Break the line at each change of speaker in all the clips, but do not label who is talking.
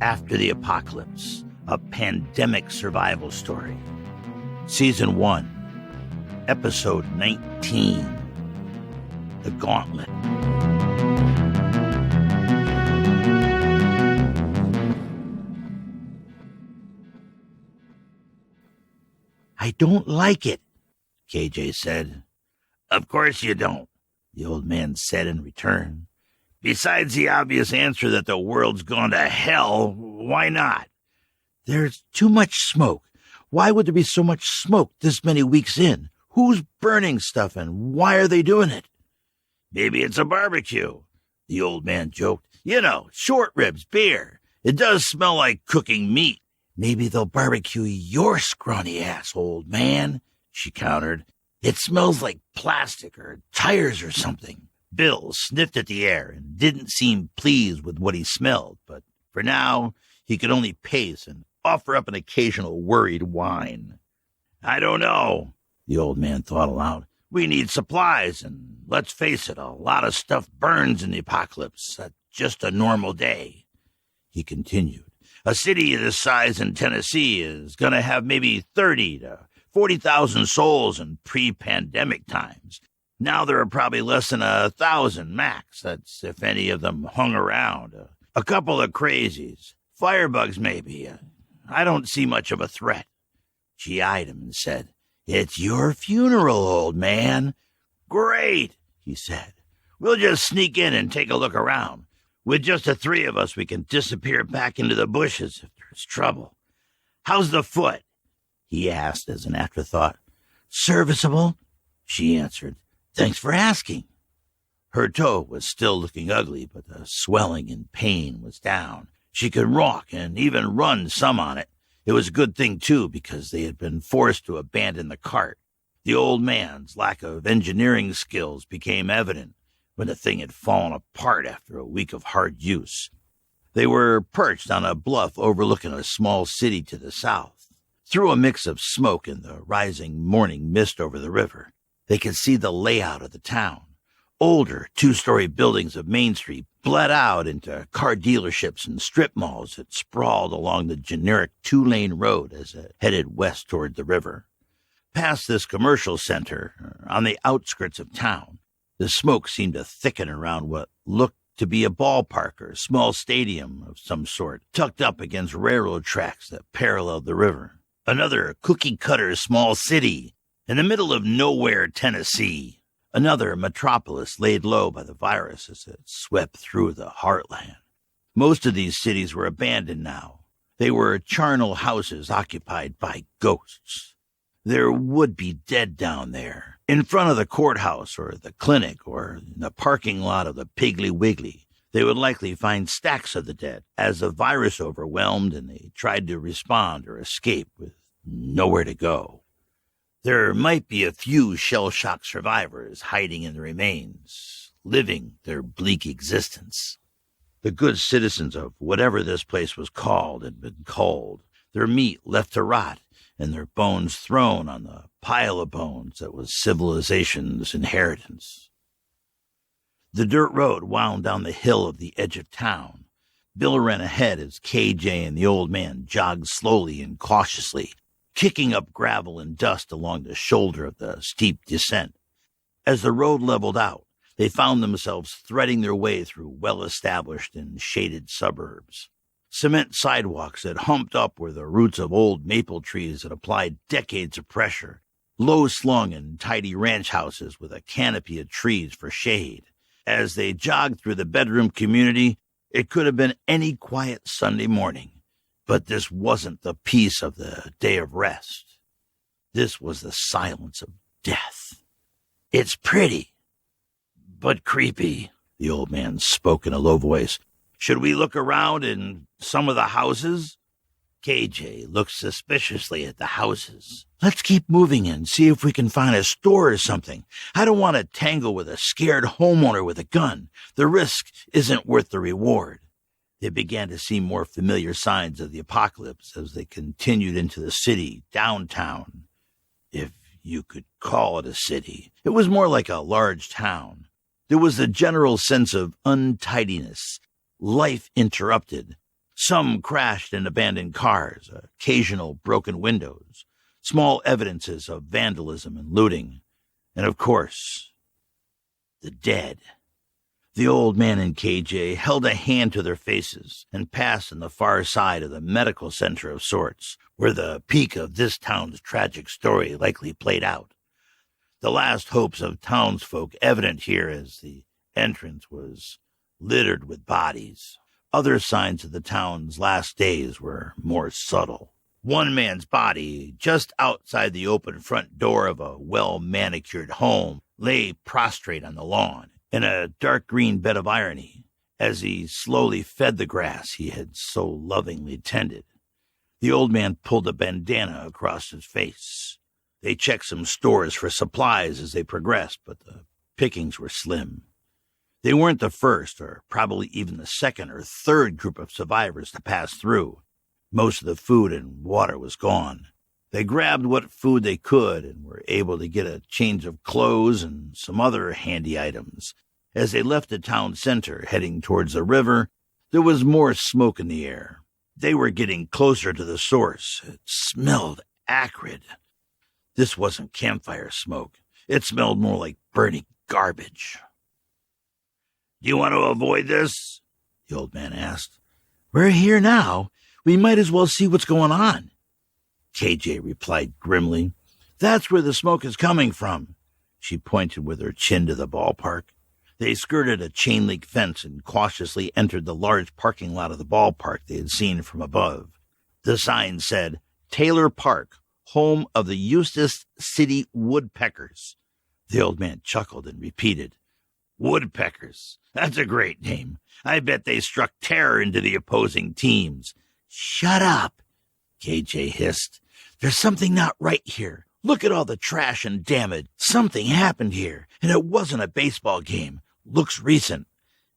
After the Apocalypse, a pandemic survival story. Season 1, Episode 19, The Gauntlet. I don't like it, KJ said. Of course you don't, the old man said in return. Besides the obvious answer that the world's gone to hell, why not? There's too much smoke. Why would there be so much smoke this many weeks in? Who's burning stuff and why are they doing it? Maybe it's a barbecue, the old man joked. You know, short ribs, beer. It does smell like cooking meat. Maybe they'll barbecue your scrawny ass, old man, she countered. It smells like plastic or tires or something. Bill sniffed at the air and didn't seem pleased with what he smelled, but for now he could only pace and offer up an occasional worried whine. I don't know, the old man thought aloud. We need supplies, and let's face it, a lot of stuff burns in the apocalypse. That's just a normal day. He continued. A city this size in Tennessee is going to have maybe 30 to 40,000 souls in pre-pandemic times. Now there are probably less than 1,000 max. That's if any of them hung around. A couple of crazies. Firebugs, maybe. I don't see much of a threat. She eyed him and said, It's your funeral, old man. Great, he said. We'll just sneak in and take a look around. With just the three of us, we can disappear back into the bushes if there's trouble. How's the foot? He asked as an afterthought. Serviceable, she answered. Thanks for asking. Her toe was still looking ugly, but the swelling and pain was down. She could walk and even run some on it. It was a good thing, too, because they had been forced to abandon the cart. The old man's lack of engineering skills became evident when the thing had fallen apart after a week of hard use. They were perched on a bluff overlooking a small city to the south. Through a mix of smoke and the rising morning mist over the river, they could see the layout of the town. Older two-story buildings of Main Street bled out into car dealerships and strip malls that sprawled along the generic two-lane road as it headed west toward the river. Past this commercial center, on the outskirts of town, the smoke seemed to thicken around what looked to be a ballpark or small stadium of some sort, tucked up against railroad tracks that paralleled the river. Another cookie-cutter small city in the middle of nowhere, Tennessee. Another metropolis laid low by the virus as it swept through the heartland. Most of these cities were abandoned now. They were charnel houses occupied by ghosts. There would be dead down there, in front of the courthouse or the clinic or in the parking lot of the Piggly Wiggly. They would likely find stacks of the dead as the virus overwhelmed and they tried to respond or escape with nowhere to go. There might be a few shell-shock survivors hiding in the remains, living their bleak existence. The good citizens of whatever this place was called had been culled, their meat left to rot, and their bones thrown on the pile of bones that was civilization's inheritance. The dirt road wound down the hill of the edge of town. Bill ran ahead as KJ and the old man jogged slowly and cautiously, kicking up gravel and dust along the shoulder of the steep descent. As the road leveled out, they found themselves threading their way through well-established and shaded suburbs. Cement sidewalks that humped up where the roots of old maple trees had applied decades of pressure, low-slung and tidy ranch houses with a canopy of trees for shade. As they jogged through the bedroom community, it could have been any quiet Sunday morning. But this wasn't the peace of the day of rest. This was the silence of death. It's pretty, but creepy, the old man spoke in a low voice. Should we look around in some of the houses? KJ looked suspiciously at the houses. Let's keep moving and see if we can find a store or something. I don't want to tangle with a scared homeowner with a gun. The risk isn't worth the reward. They began to see more familiar signs of the apocalypse as they continued into the city, downtown. If you could call it a city. It was more like a large town. There was a general sense of untidiness, life interrupted, Some crashed in abandoned cars, occasional broken windows, small evidences of vandalism and looting, and of course, the dead. The old man and KJ held a hand to their faces and passed on the far side of the medical center of sorts, where the peak of this town's tragic story likely played out. The last hopes of townsfolk evident here as the entrance was littered with bodies. Other signs of the town's last days were more subtle. One man's body, just outside the open front door of a well-manicured home, lay prostrate on the lawn, in a dark green bed of irony, as he slowly fed the grass he had so lovingly tended. The old man pulled a bandana across his face. They checked some stores for supplies as they progressed, but the pickings were slim. They weren't the first, or probably even the second or third group of survivors to pass through. Most of the food and water was gone. They grabbed what food they could and were able to get a change of clothes and some other handy items. As they left the town center, heading towards the river, there was more smoke in the air. They were getting closer to the source. It smelled acrid. This wasn't campfire smoke. It smelled more like burning garbage. "Do you want to avoid this?" the old man asked. "We're here now. We might as well see what's going on," KJ replied grimly. "That's where the smoke is coming from." She pointed with her chin to the ballpark. They skirted a chain-link fence and cautiously entered the large parking lot of the ballpark they had seen from above. The sign said, "Taylor Park, home of the Eustis City Woodpeckers." The old man chuckled and repeated, "Woodpeckers. That's a great name. I bet they struck terror into the opposing teams." "Shut up," KJ hissed. "There's something not right here. Look at all the trash and damage. Something happened here, and it wasn't a baseball game. Looks recent.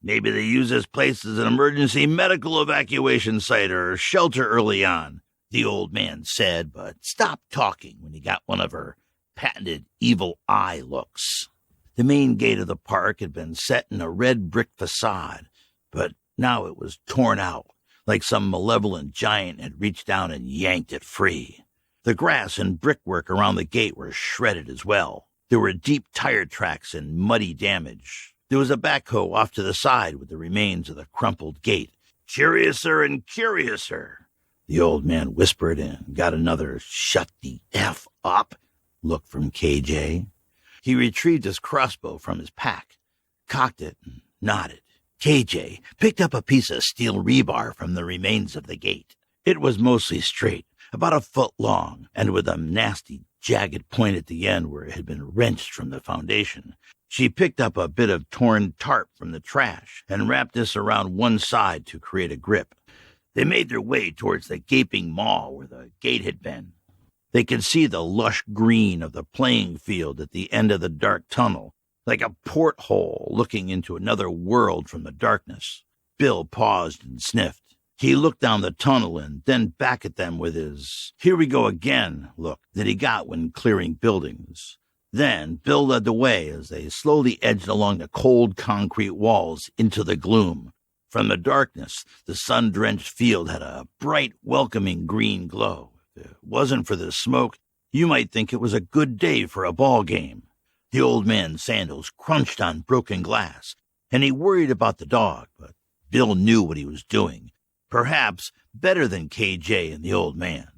Maybe they use this place as an emergency medical evacuation site or shelter early on," the old man said, but stopped talking when he got one of her patented evil eye looks. The main gate of the park had been set in a red brick facade, but now it was torn out, like some malevolent giant had reached down and yanked it free. The grass and brickwork around the gate were shredded as well. There were deep tire tracks and muddy damage. There was a backhoe off to the side with the remains of the crumpled gate. "Curiouser and curiouser," the old man whispered, and got another "shut the F up" look from KJ. He retrieved his crossbow from his pack, cocked it, and nodded. KJ picked up a piece of steel rebar from the remains of the gate. It was mostly straight, about a foot long, and with a nasty, jagged point at the end where it had been wrenched from the foundation. She picked up a bit of torn tarp from the trash and wrapped this around one side to create a grip. They made their way towards the gaping maw where the gate had been. They could see the lush green of the playing field at the end of the dark tunnel, like a porthole looking into another world from the darkness. Bill paused and sniffed. He looked down the tunnel and then back at them with his "here we go again" look that he got when clearing buildings. Then Bill led the way as they slowly edged along the cold concrete walls into the gloom. From the darkness, the sun-drenched field had a bright, welcoming green glow. If it wasn't for the smoke, you might think it was a good day for a ball game. The old man's sandals crunched on broken glass, and he worried about the dog, but Bill knew what he was doing, perhaps better than KJ and the old man.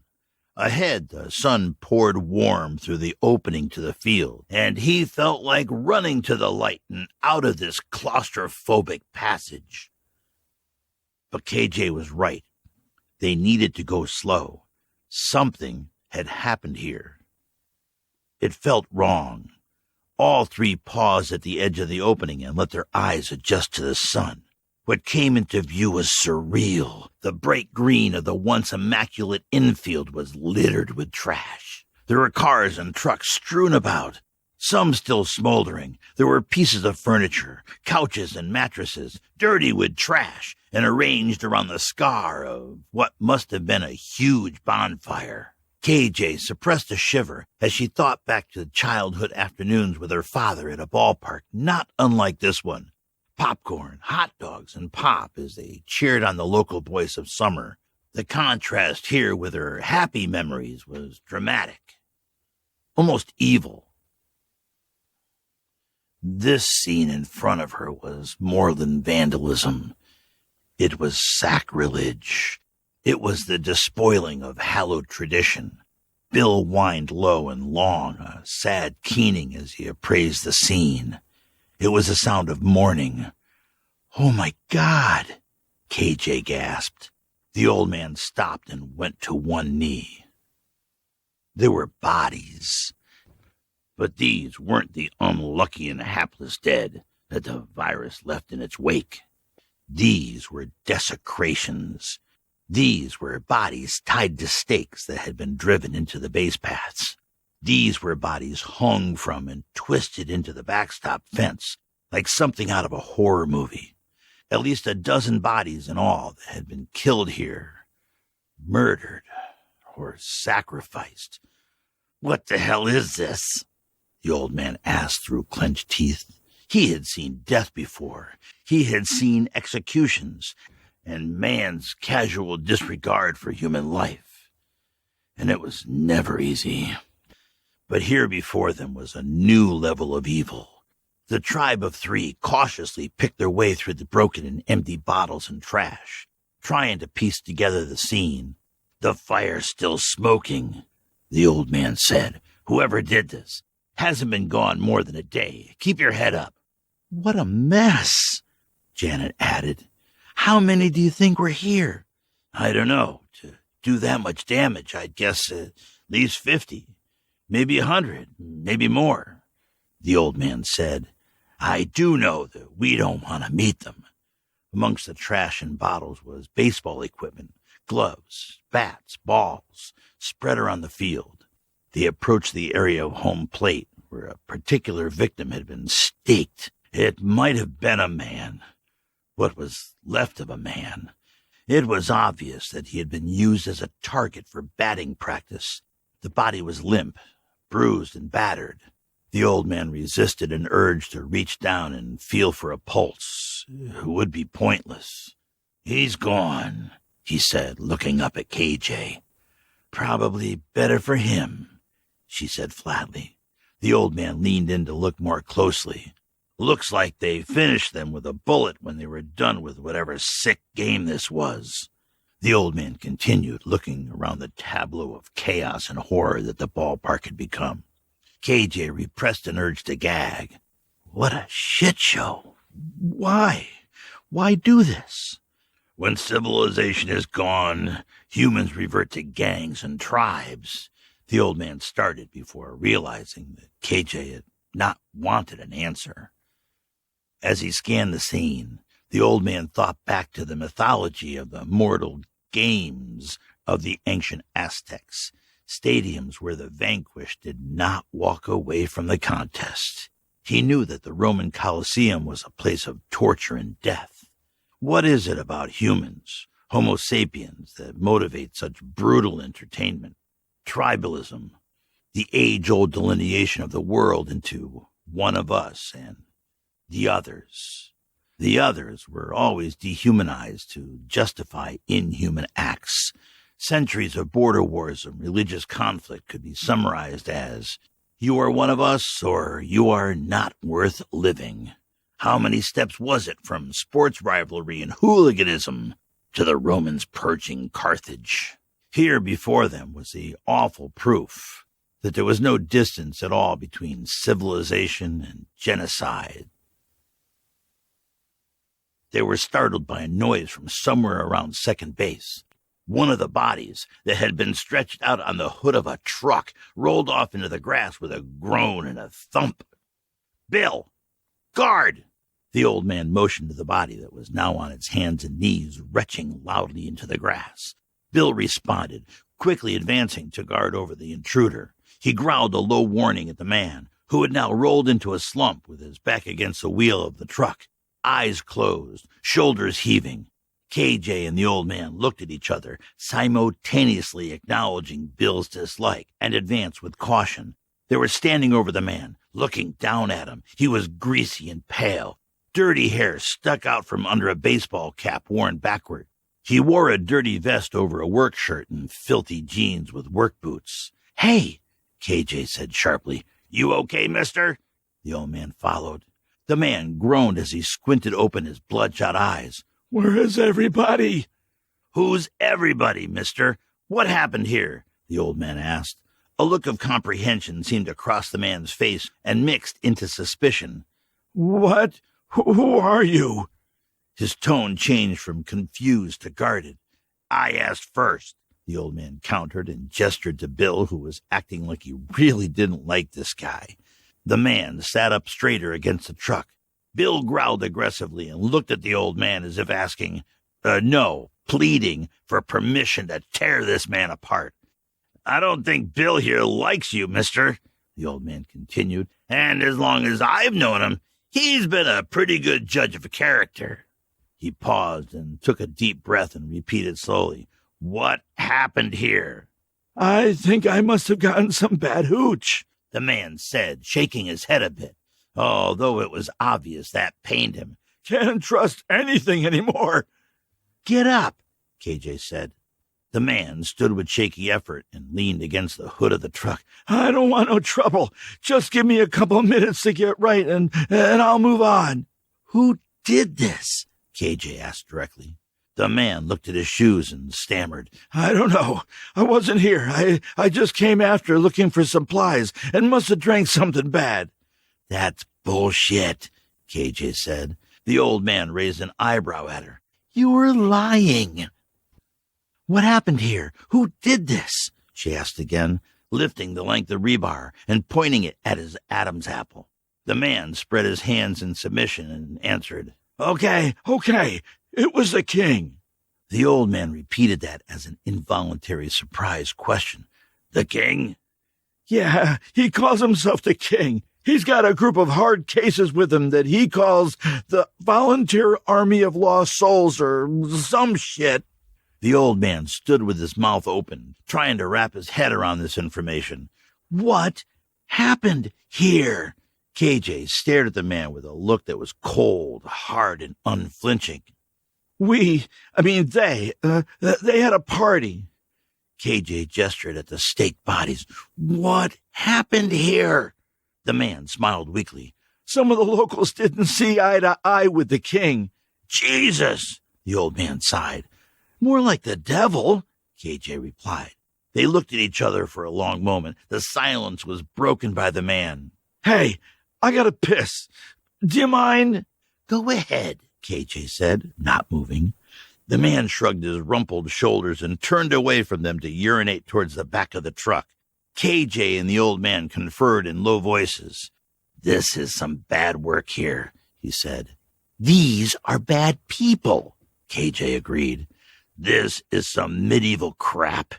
Ahead, the sun poured warm through the opening to the field, and he felt like running to the light and out of this claustrophobic passage. But KJ was right. They needed to go slow. Something had happened here. It felt wrong. All three paused at the edge of the opening and let their eyes adjust to the sun. What came into view was surreal. The bright green of the once immaculate infield was littered with trash. There were cars and trucks strewn about, some still smoldering. There were pieces of furniture, couches and mattresses, dirty with trash, and arranged around the scar of what must have been a huge bonfire. KJ suppressed a shiver as she thought back to childhood afternoons with her father at a ballpark not unlike this one. popcorn, hot dogs, and pop as they cheered on the local voice of summer. The contrast here with her happy memories was dramatic, almost evil. This scene in front of her was more than vandalism. It was sacrilege. It was the despoiling of hallowed tradition. Bill whined low and long, a sad keening as he appraised the scene. It was a sound of mourning. "Oh, my God," KJ gasped. The old man stopped and went to one knee. There were bodies. But these weren't the unlucky and hapless dead that the virus left in its wake. These were desecrations. These were bodies tied to stakes that had been driven into the base paths. These were bodies hung from and twisted into the backstop fence like something out of a horror movie. At least a dozen bodies in all that had been killed here, murdered, or sacrificed. "What the hell is this?" the old man asked through clenched teeth. He had seen death before. He had seen executions and man's casual disregard for human life. And it was never easy. But here before them was a new level of evil. The tribe of three cautiously picked their way through the broken and empty bottles and trash, trying to piece together the scene. "The fire's still smoking," the old man said. "Whoever did this hasn't been gone more than a day. Keep your head up." "What a mess," Janet added. "How many do you think were here?" "I don't know. To do that much damage, I'd guess at least 50, maybe 100, maybe more," the old man said. "I do know that we don't want to meet them." Amongst the trash and bottles was baseball equipment, gloves, bats, balls, spread around the field. They approached the area of home plate where a particular victim had been staked. It might have been a man. What was left of a man. It was obvious that he had been used as a target for batting practice. The body was limp, bruised and battered. The old man resisted an urge to reach down and feel for a pulse. It would be pointless. "He's gone," he said, looking up at KJ. "Probably better for him," she said flatly. The old man leaned in to look more closely. "Looks like they finished them with a bullet when they were done with whatever sick game this was." The old man continued, looking around the tableau of chaos and horror that the ballpark had become. KJ repressed an urge to gag. What a shit show. Why? Why do this? When civilization is gone, humans revert to gangs and tribes. The old man started before realizing that KJ had not wanted an answer. As he scanned the scene, the old man thought back to the mythology of the mortal games of the ancient Aztecs, stadiums where the vanquished did not walk away from the contest. He knew that the Roman Colosseum was a place of torture and death. What is it about humans, Homo sapiens, that motivates such brutal entertainment? Tribalism, the age-old delineation of the world into one of us and the others. The others were always dehumanized to justify inhuman acts. Centuries of border wars and religious conflict could be summarized as, you are one of us or you are not worth living. How many steps was it from sports rivalry and hooliganism to the Romans purging Carthage? Here before them was the awful proof that there was no distance at all between civilization and genocide. They were startled by a noise from somewhere around second base. One of the bodies that had been stretched out on the hood of a truck rolled off into the grass with a groan and a thump. Bill! Guard! The old man motioned to the body that was now on its hands and knees, retching loudly into the grass. Bill responded, quickly advancing to guard over the intruder. He growled a low warning at the man, who had now rolled into a slump with his back against the wheel of the truck, eyes closed, shoulders heaving. KJ and the old man looked at each other, simultaneously acknowledging Bill's dislike, and advanced with caution. They were standing over the man, looking down at him. He was greasy and pale. Dirty hair stuck out from under a baseball cap worn backward. He wore a dirty vest over a work shirt and filthy jeans with work boots. "Hey," KJ said sharply. "You okay, mister?" The old man followed. The man groaned as he squinted open his bloodshot eyes.
"Where is everybody?"
"Who's everybody, mister? What happened here?" the old man asked. A look of comprehension seemed to cross the man's face and mixed into suspicion.
"What? Who are you?"
His tone changed from confused to guarded. "I asked first," the old man countered and gestured to Bill, who was acting like he really didn't like this guy. The man sat up straighter against the truck. Bill growled aggressively and looked at the old man as if asking, no, pleading for permission to tear this man apart. "I don't think Bill here likes you, mister," the old man continued, "and as long as I've known him, he's been a pretty good judge of character." He paused and took a deep breath and repeated slowly, "What happened here?"
"I think I must have gotten some bad hooch,"
the man said, shaking his head a bit, although it was obvious that pained him.
"Can't trust anything anymore."
"Get up," KJ said. The man stood with shaky effort and leaned against the hood of the truck.
"I don't want no trouble. Just give me a couple minutes to get right, and I'll move on."
"Who did this?" KJ asked directly. The man looked at his shoes and stammered.
"I don't know. I wasn't here. I just came after looking for supplies and must have drank something bad."
"That's bullshit," KJ said. The old man raised an eyebrow at her. "You were lying." "What happened here? Who did this?" she asked again, lifting the length of rebar and pointing it at his Adam's apple. The man spread his hands in submission and answered, Okay, it was the king." The old man repeated that as an involuntary surprise question. "The king?"
"Yeah, he calls himself the king. He's got a group of hard cases with him that he calls the Volunteer Army of Lost Souls or some shit."
The old man stood with his mouth open, trying to wrap his head around this information. "What happened here?" KJ stared at the man with a look that was cold, hard, and unflinching.
They had a party."
KJ gestured at the staked bodies. "What happened here?" The man smiled weakly.
"Some of the locals didn't see eye to eye with the king."
"Jesus," the old man sighed. "More like the devil," KJ replied. They looked at each other for a long moment. The silence was broken by the man.
"Hey, I gotta piss. Do you mind?"
"Go ahead," KJ said, not moving. The man shrugged his rumpled shoulders and turned away from them to urinate towards the back of the truck. KJ and the old man conferred in low voices. "This is some bad work here," he said. "These are bad people," KJ agreed. "This is some medieval crap,"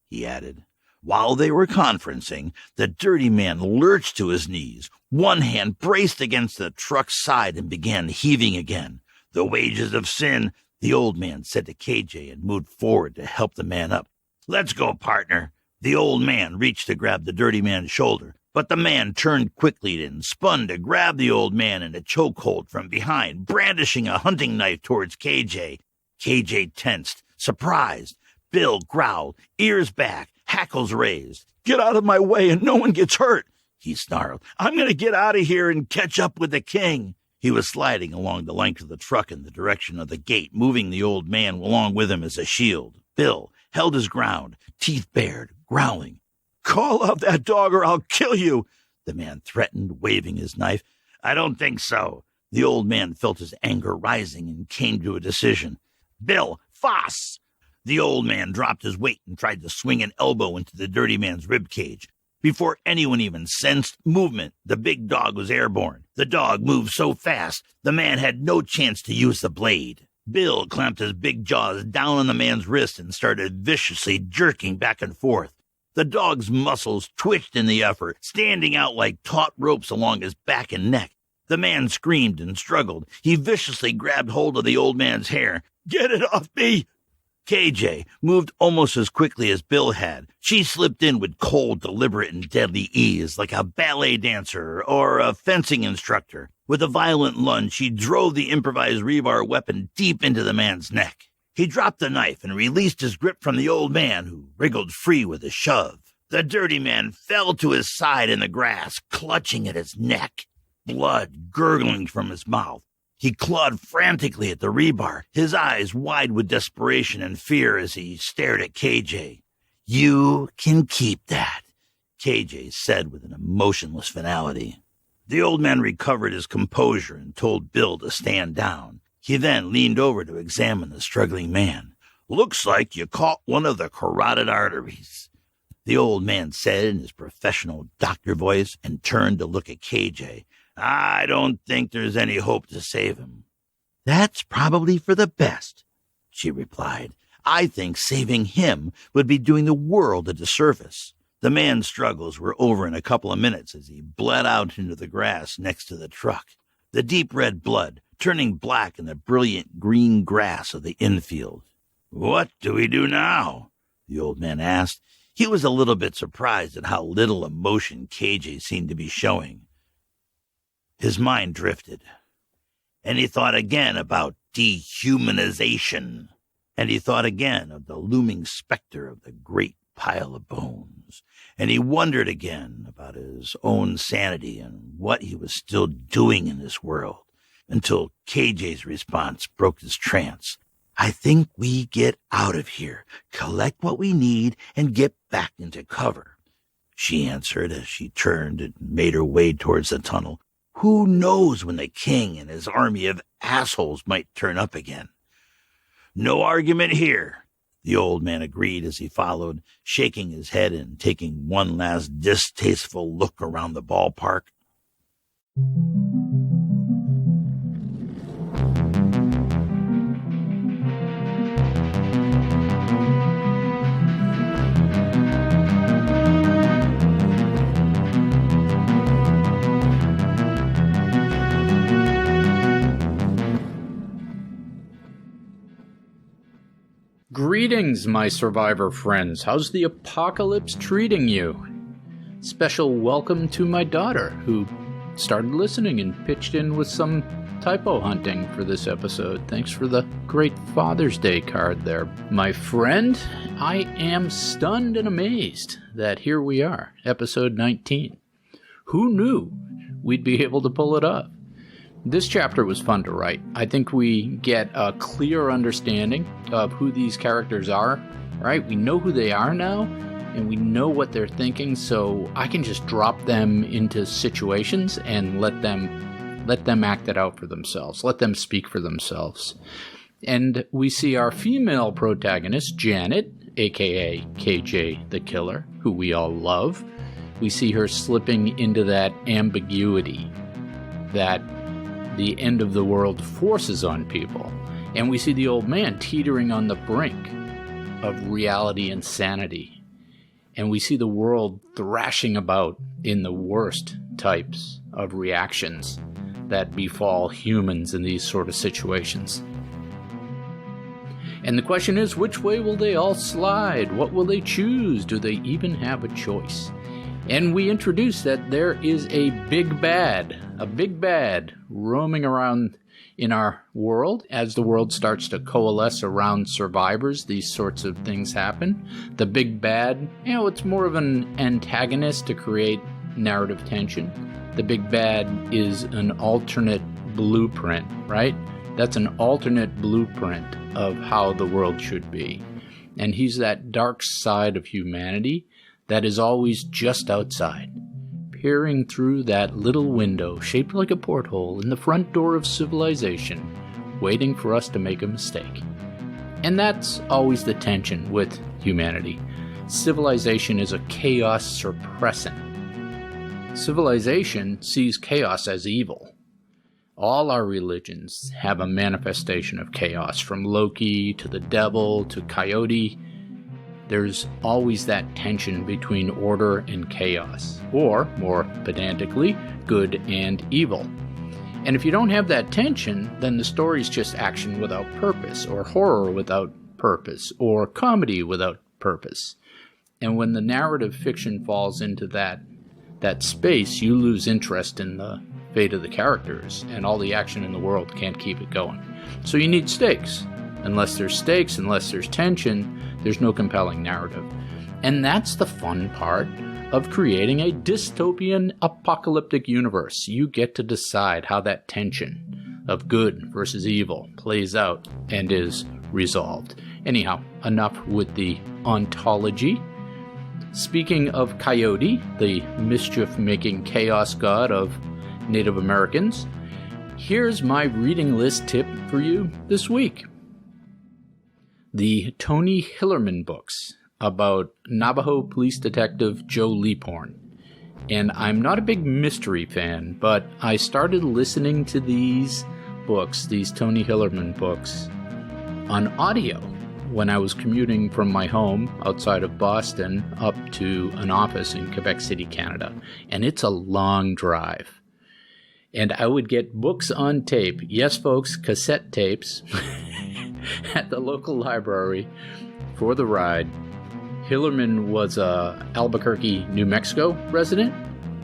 he added. While they were conferencing, the dirty man lurched to his knees. One hand braced against the truck's side and began heaving again. "The wages of sin," the old man said to KJ and moved forward to help the man up. "Let's go, partner." The old man reached to grab the dirty man's shoulder, but the man turned quickly and spun to grab the old man in a chokehold from behind, brandishing a hunting knife towards KJ. KJ tensed, surprised. Bill growled, ears back, hackles raised.
"Get out of my way and no one gets hurt,"
he snarled.
"I'm going to get out of here and catch up with the king."
He was sliding along the length of the truck in the direction of the gate, moving the old man along with him as a shield. Bill held his ground, teeth bared, growling.
"Call out that dog or I'll kill you,"
the man threatened, waving his knife. "I don't think so." The old man felt his anger rising and came to a decision. "Bill, Foss!" The old man dropped his weight and tried to swing an elbow into the dirty man's rib cage. Before anyone even sensed movement, the big dog was airborne. The dog moved so fast, the man had no chance to use the blade. Bill clamped his big jaws down on the man's wrist and started viciously jerking back and forth. The dog's muscles twitched in the effort, standing out like taut ropes along his back and neck. The man screamed and struggled. He viciously grabbed hold of the old man's hair.
"Get it off me!"
KJ moved almost as quickly as Bill had. She slipped in with cold, deliberate, and deadly ease, like a ballet dancer or a fencing instructor. With a violent lunge, she drove the improvised rebar weapon deep into the man's neck. He dropped the knife and released his grip from the old man, who wriggled free with a shove. The dirty man fell to his side in the grass, clutching at his neck, blood gurgling from his mouth. He clawed frantically at the rebar, his eyes wide with desperation and fear as he stared at KJ. "You can keep that," KJ said with an emotionless finality. The old man recovered his composure and told Bill to stand down. He then leaned over to examine the struggling man. "Looks like you caught one of the carotid arteries," the old man said in his professional doctor voice, and turned to look at KJ. "I don't think there's any hope to save him." "That's probably for the best," she replied. "I think saving him would be doing the world a disservice." The man's struggles were over in a couple of minutes as he bled out into the grass next to the truck, the deep red blood turning black in the brilliant green grass of the infield. "What do we do now?" the old man asked. He was a little bit surprised at how little emotion KJ seemed to be showing. His mind drifted, and he thought again about dehumanization, and he thought again of the looming specter of the great pile of bones, and he wondered again about his own sanity and what he was still doing in this world, until KJ's response broke his trance. "I think we get out of here, collect what we need, and get back into cover," she answered as she turned and made her way towards the tunnel. "Who knows when the king and his army of assholes might turn up again?" "No argument here," the old man agreed as he followed, shaking his head and taking one last distasteful look around the ballpark.
Greetings, my survivor friends. How's the apocalypse treating you? Special welcome to my daughter, who started listening and pitched in with some typo hunting for this episode. Thanks for the great Father's Day card there. My friend, I am stunned and amazed that here we are, episode 19. Who knew we'd be able to pull it off? This chapter was fun to write. I think we get a clear understanding of who these characters are, right? We know who they are now, and we know what they're thinking, so I can just drop them into situations and let them act it out for themselves, let them speak for themselves. And we see our female protagonist, Janet, aka KJ the Killer, who we all love. We see her slipping into that ambiguity that the end of the world forces on people. And we see the old man teetering on the brink of reality and sanity. And we see the world thrashing about in the worst types of reactions that befall humans in these sort of situations. And the question is, which way will they all slide? What will they choose? Do they even have a choice? And we introduce that there is a big bad roaming around in our world. As the world starts to coalesce around survivors, these sorts of things happen. The big bad, it's more of an antagonist to create narrative tension. The big bad is an alternate blueprint, right? That's an alternate blueprint of how the world should be. And he's that dark side of humanity that is always just outside, peering through that little window shaped like a porthole in the front door of civilization, waiting for us to make a mistake. And that's always the tension with humanity. Civilization is a chaos suppressant. Civilization sees chaos as evil. All our religions have a manifestation of chaos, from Loki to the devil to Coyote. There's always that tension between order and chaos, or, more pedantically, good and evil. And if you don't have that tension, then the story's just action without purpose, or horror without purpose, or comedy without purpose. And when the narrative fiction falls into that space, you lose interest in the fate of the characters, and all the action in the world can't keep it going. So you need stakes. Unless there's stakes, unless there's tension, there's no compelling narrative. And that's the fun part of creating a dystopian apocalyptic universe. You get to decide how that tension of good versus evil plays out and is resolved. Anyhow, enough with the ontology. Speaking of Coyote, the mischief-making chaos god of Native Americans, here's my reading list tip for you this week. The Tony Hillerman books about Navajo police detective Joe Leaphorn. And I'm not a big mystery fan, but I started listening to these books, these Tony Hillerman books, on audio when I was commuting from my home outside of Boston up to an office in Quebec City, Canada. And it's a long drive. And I would get books on tape, yes folks, cassette tapes, at the local library for the ride. Hillerman was a Albuquerque, New Mexico resident,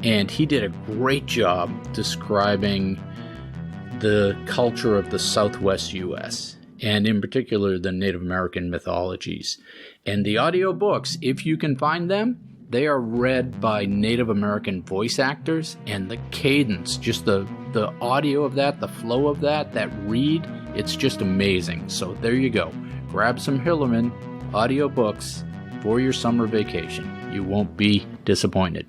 and he did a great job describing the culture of the Southwest U.S., and in particular the Native American mythologies. And the audio books, if you can find them, they are read by Native American voice actors, and the cadence, just the audio of that, the flow of that read, it's just amazing. So there you go. Grab some Hillerman audio books for your summer vacation. You won't be disappointed.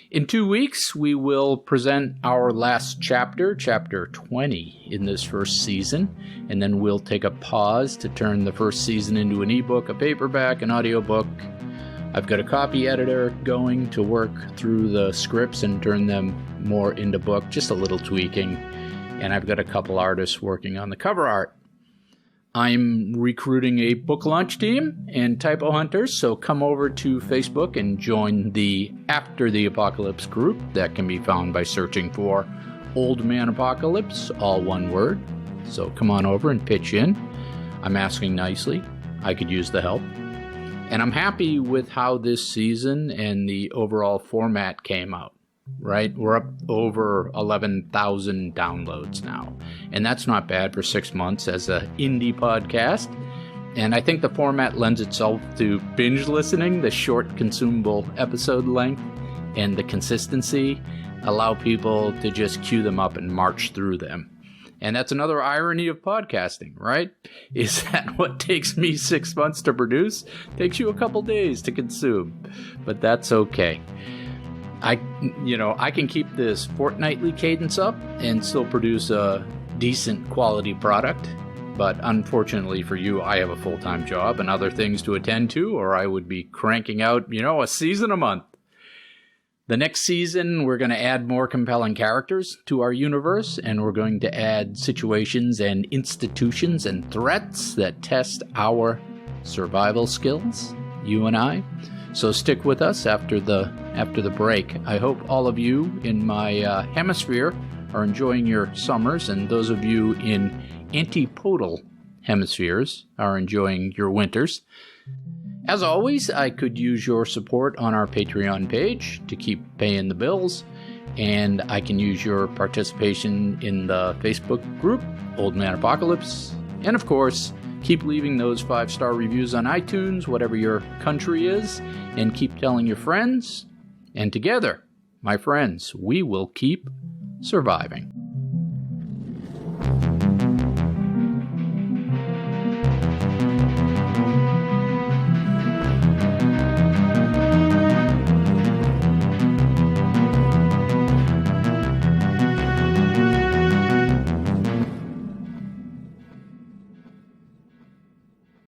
In 2 weeks, we will present our last chapter, chapter 20 in this first season, and then we'll take a pause to turn the first season into an ebook, a paperback, an audiobook. I've got a copy editor going to work through the scripts and turn them more into book, just a little tweaking, and I've got a couple artists working on the cover art. I'm recruiting a book launch team and typo hunters, so come over to Facebook and join the After the Apocalypse group that can be found by searching for Old Man Apocalypse, all one word. So come on over and pitch in. I'm asking nicely. I could use the help. And I'm happy with how this season and the overall format came out. Right? We're up over 11,000 downloads now. And that's not bad for 6 months as an indie podcast. And I think the format lends itself to binge listening. The short consumable episode length and the consistency allow people to just queue them up and march through them. And that's another irony of podcasting, right? Is that what takes me 6 months to produce takes you a couple days to consume. But that's okay. I can keep this fortnightly cadence up and still produce a decent quality product. But unfortunately for you, I have a full-time job and other things to attend to, or I would be cranking out, a season a month. The next season, we're going to add more compelling characters to our universe, and we're going to add situations and institutions and threats that test our survival skills, you and I. So stick with us after the break. I hope all of you in my hemisphere are enjoying your summers, and those of you in antipodal hemispheres are enjoying your winters. As always, I could use your support on our Patreon page to keep paying the bills, and I can use your participation in the Facebook group, Old Man Apocalypse, and of course, keep leaving those 5-star reviews on iTunes, whatever your country is, and keep telling your friends. And together, my friends, we will keep surviving.